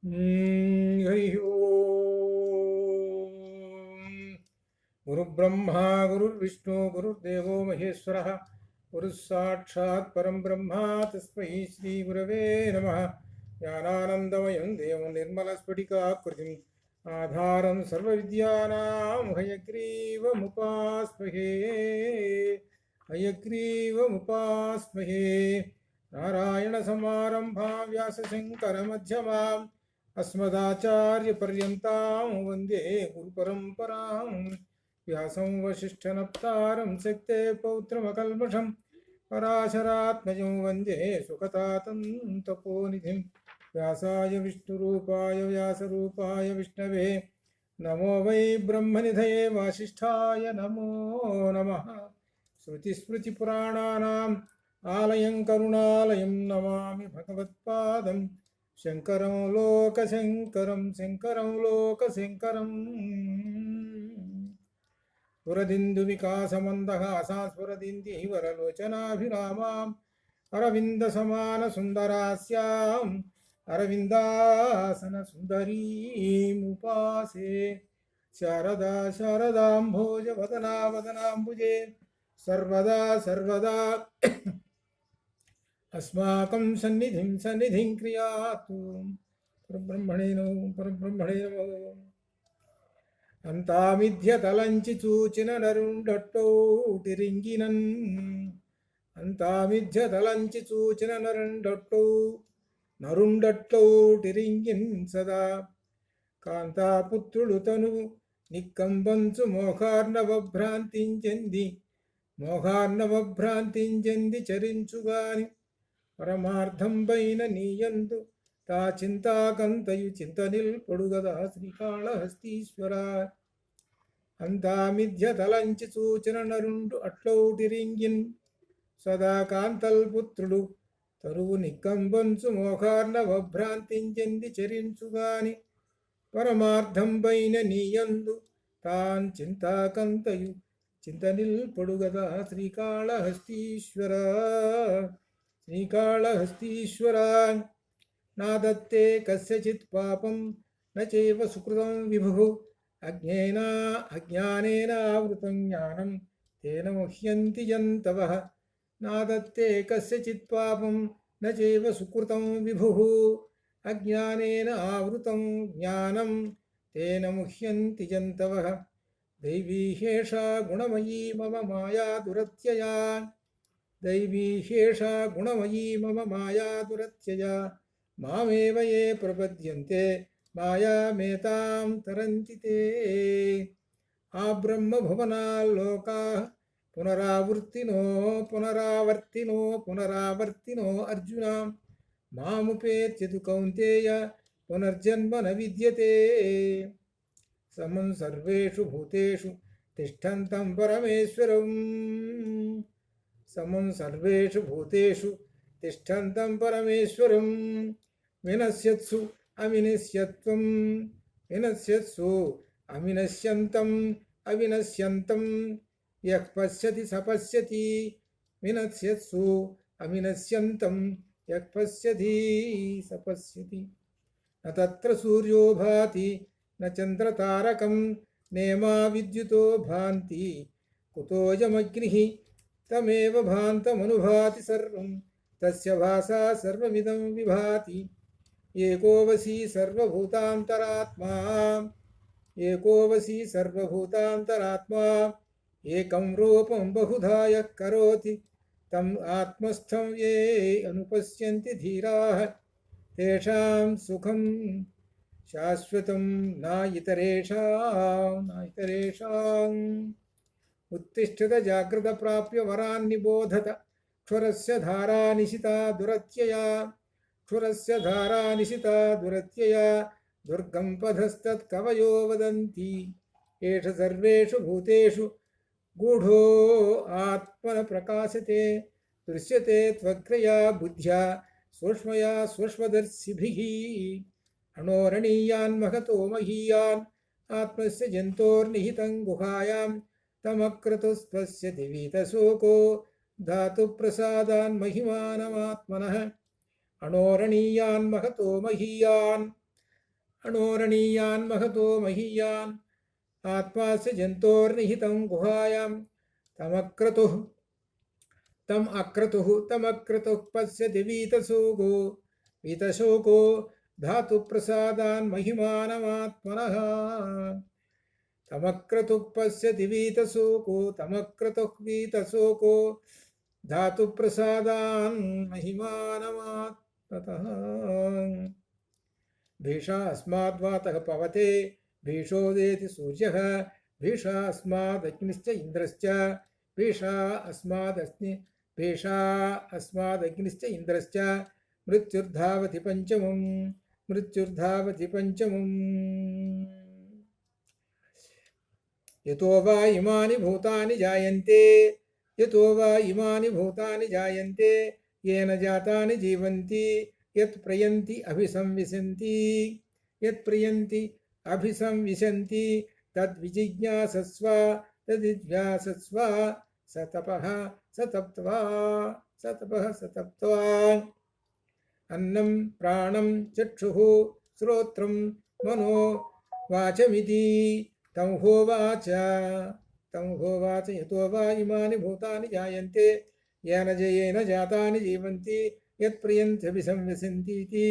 हरि ओम। गुरुब्रह्मा गुरुर्विष्णु गुरुर्देवो महेश्वरः गुरुः साक्षात् परं ब्रह्म तस्मै श्री गुरवे नमः। ज्ञानानन्दमयं देवं निर्मलस्फटिकाकृतिम् आधारं सर्वविद्यानां हयग्रीवमुपास्महे। हयग्रीवमुपास्महे। नारायणसमारम्भां व्यासशङ्करमध्यमाम् अस्मदाचार्यपर्यन्तां वन्दे गुरुपरम्परां। व्यासं वसिष्ठनप्तारं शक्ते पौत्रमकल्मषं पराशरात्मजं वन्दे सुखतातं तपोनिधिं। व्यासाय विष्णुरूपाय व्यासरूपाय विष्णवे नमो वै ब्रह्मनिधये वासिष्ठाय नमो नमः। श्रुतिस्मृतिपुराणानाम् आलयं करुणालयं नमामि भगवत्पादम् शङ्करं लोकशङ्करं शङ्करं लोकशङ्करम्। स्फुरदिन्दुविकासमन्दहासास्फुरदिन्दीवरलोचनाभिरामाम् अरविन्दसमानसुन्दरास्याम् अरविन्दासनसुन्दरीमुपासे। शारदा शारदाम्भोजवदना वदनाम्बुजे सर्वदा सर्वदा अस्माकं सन्निधिं क्रियातु। परब्रह्मणे नमो परब्रह्मणे नमो। అంతామిథ్యతలంచి చూచిన నరుండొట్టోటిరింగినన్ అంతామిథ్యతలంచి చూచిన నరుండొట్టోటిరింగిన్ సదా కాంతాపుత్రుడు తనువు నిక్కంబంచు మోహార్ణవభ్రాంతించెంది చరించుగాని పరమార్థం పైన నీయందు తా చింతాకంతయు చింతనిల్ పొడుగదా శ్రీకాళహస్తీశ్వర. అంతా మిథ్య తలంచి సూచన నరుండు అట్లౌటిరింగిన్ సదా కాంతల్పుత్రుడు తరువు నిక్కంబంచు మోహార్ణవభ్రాంతించెంది చరించుగాని పరమార్థం పైన నీయందు తాన్ చింతాకంతయు చింతనిల్ పొడుగదా శ్రీకాళహస్తీశ్వర. శ్రీకాళహస్తీశ్వర నాదత్తే కస్యచిత్ పాపం న చైవ సుకృతం విభుః అజ్ఞానేనావృతం జ్ఞానం తేన ముహ్యంతి జంతవః. నాదత్తే కస్యచిత్ పాపం న చైవ సుకృతం విభుః అజ్ఞానేన ఆవృతం జ్ఞానం తేన ముహ్యంతి జంతవః. దైవీ హ్యేషా గుణమయీ మమ మాయా దురత్యయా. దైవీ హ్యేషా గుణమయీ మమ మాయా దురత్యయా. మామేవ ఏ ప్రపద్యంతే మాయామేతాం తరంతి తే. ఆ బ్రహ్మభువనాల్లోకాః పునరావర్తినో అర్జున. మాముపేత్యతు కౌంతేయ పునర్జన్మ న విద్యతే. సమం సర్వేషు భూతేషు తిష్టంతం పరమేశ్వరం. సమం సర్వేషు భూతేషు తిష్టంతం పరమేశ్వరం. వినశ్యత్సు అవినశ్యత్వం వినశ్యత్సు అవినశ్యంతం అవినశ్యంతం. యః పశ్యతి స పశ్యతి వినశ్యత్సు అవినశ్యంతం యః పశ్యతి స పశ్యతి. న తత్ర సూర్యో భాతి న చంద్రతారకం నేమా విద్యుతో భాంతి కుతోజమగ్నిః తమేవ భాంతమనుభాతి సర్వం తస్య భాసా సర్వమిదం విభాతి. ఏకో వశీ సర్వభూతాంతరాత్మా ఏకం రూపం బహుధా యః కరోతి తం ఆత్మస్థం ఏ అనుపశ్యంతి ధీరాః తేషాం సుఖం శాశ్వతం నాయితరేషాం. ఉత్తిష్ఠత జాగ్రత్త ప్రాప్య వరాన్ నిబోధత. క్షురస్య ధారా నిశితా దురత్యయా. క్షురస్య ధారా నిశితా దురత్యయా. దుర్గం పథస్తత్ కవయో వదంతి. ఏష సర్వేషు భూతేషు గూఢో ఆత్మన ప్రకాశతే. దృశ్యతే త్వగ్రయా బుద్ధ్యా సూక్ష్మయా సూక్ష్మదర్శిభిః. అణోరణీయాన్ మహతో మహీయాన్ ఆత్మస్య జంతోర్నిహితం గుహాయాం తమక్రతుస్త్వస్య దివీతశోకో ధాతు ప్రసాదాన్ మహిమానమాత్మనః. అణోరణీయాన్ మహతో మహీయాన్ अणोरणीयान् महतो महीयान् आत्मास्य जन्तोर्निहितं गुहायां तमक्रतुः पश्यति वीतशोको धातुप्रसादान् महिमानमात्मनः तमक्रतुः पश्यति वीतशोको धातुप्रसादान् महिमानमात्मतः भीषास्माद्वातः पवते भीषोदेति सूर्यः भीषास्मादग्निश्च इन्द्रश्च भीषा अस्मादग्निश्च इन्द्रश्च मृत्युर्धावति पंचमम् यतो वा इमानि भूतानि जायन्ते येन जातानि जीवन्ति यत्प्रयन्ति अभिसंविशन्ति तद्विजिज्ञासस्व सतपः सतप्त्वा अन्नं प्राणं चक्षुः श्रोत्रं मनो वाचमिति तं होवाच यतो वा इमानि भूतानि जायन्ते येन जातानि जीवन्ति यत्प्रयन्त्यभिसंविशन्तीति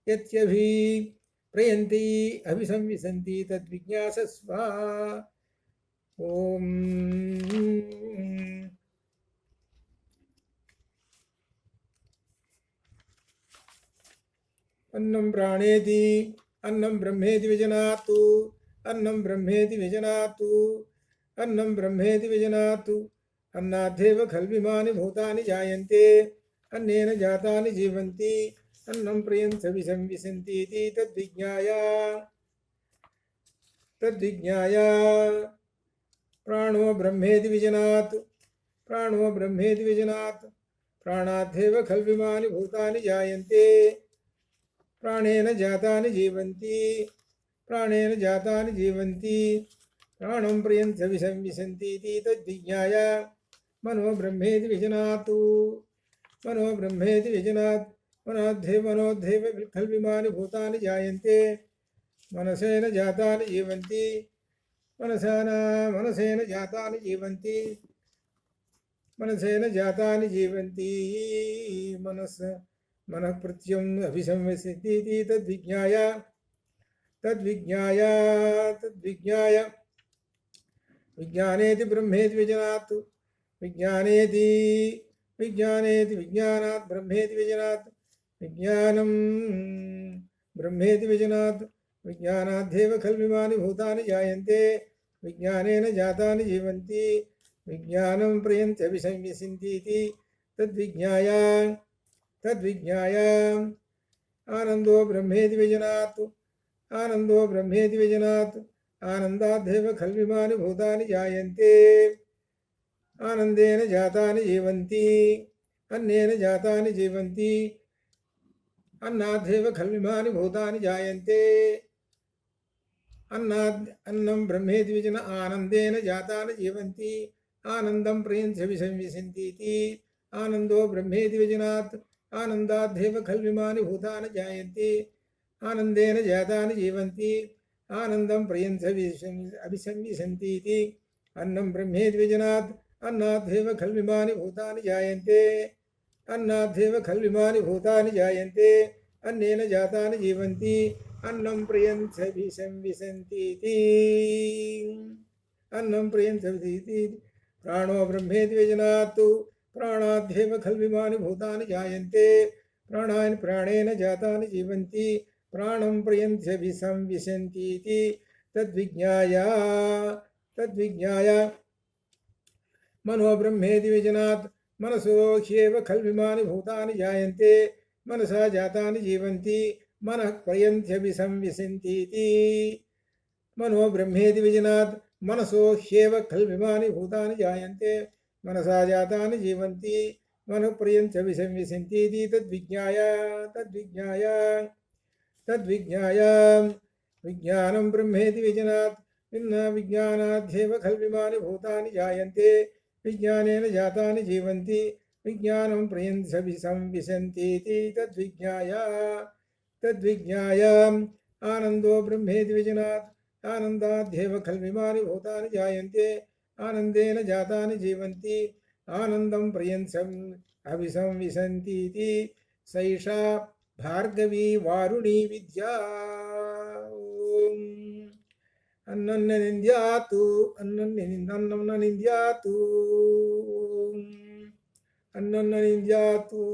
यत्यभिप्रयन्ति अभिसंविशन्ति तद्विज्ञासस्व ओम अन्नं प्राणेति अन्नं ब्रह्मेति विजनातु अन्नाद्धेव खल्विमानि भूतानि जायन्ते अन्नेन जातानि जीवन्ति अन्नं प्रयन्त्यभिसंविशन्तीति तद्विज्ञाय प्राणो ब्रह्मेति विजनात् प्राणाद्धेव खल्विमानि भूतानि जायन्ते प्राणेन जातानि जीवन्ति प्राणं प्रयन्त्यभिसंविशन्तीति तद्विज्ञाय मनो ब्रह्मेति विजनात् मनोद्धेव खल्विमानि भूतानि जायन्ते मनसेन जातानि जीवन्ति मनसेन जातानि जीवन्ति मनः प्रत्यम् अभिसंविशन्तीति तद्विज्ञाय विज्ञानेति ब्रह्मेति विजनात् विज्ञानात् ब्रह्मेति विजनात् विज्ञानं ब्रह्मेति विजनात् विज्ञानाद्धेव खल्विमानि भूतानि जायन्ते विज्ञानेन जातानि जीवन्ति विज्ञानं प्रयन्त्यभिसंविशन्तीति तद्विज्ञाय आनन्दो ब्रह्मेति विजनात् आनन्दाद्धेव खल्विमानि भूतानि जायन्ते आनन्देन जातानि जीवन्ति अन्नेन जातानि जीवन्ति अन्नाद्धेव खल्विमानि भूतानि जायन्ते अन्नं ब्रह्मेति विजन आनन्देन जातानि जीवन्ति आनन्दं प्रयन्त्यभिसंविशन्तीति आनन्दो ब्रह्मेति विजनात् आनन्दाद्धेव खल्विमानि भूतानि जायन्ति आनन्देन जातानि जीवन्ति आनन्दं प्रयन्त्यभिसंविशन्तीति अन्नं ब्रह्मेति विजनात् अन्नाद्धेव खल्विमानि भूतानि जायन्ते अन्नेन जातानि जीवन्ति अन्नं प्रयन्त्यभिसंविशन्तीति प्राणो ब्रह्मेति विजनात् प्राणाद्धेव खल्विमानि भूतानि जायन्ते प्राणेन जातानि जीवन्ति प्राणं प्रयन्त्यभिसंविशन्तीति तद्विज्ञाय मनो ब्रह्मेति विजनात् मनसो ह्येव खल्विमानि भूतानि जायन्ते मनसा जातानि जीवन्ति मनः प्रयन्त्यभिसंविशन्तीति मनो ब्रह्मेति विजनात् मनसो ह्येव खल्विमानि भूतानि जायन्ते मनसा जातानि जीवन्ति मनः प्रयन्त्यभिसंविशन्तीति तद्विज्ञाय विज्ञानं ब्रह्मेति विजनात् विज्ञानाद्धेव खल्विमानि भूतानि जायन्ते विज्ञानेन जातानि जीवन्ति विज्ञानं प्रयन्त्यभिसंविशन्तीति तद्विज्ञाय आनन्दो ब्रह्मेति विजनात् आनन्दाध्येव खल्विमानि भूतानि जायन्ते आनन्देन जातानि जीवन्ति आनन्दं प्रयन्सम् अभिसंविशन्तीति सैषा भार्गवी वारुणी विद्या अन्नं न निन्द्यातु अन्नं न निन्द्यातु अन्नं न निन्द्यातु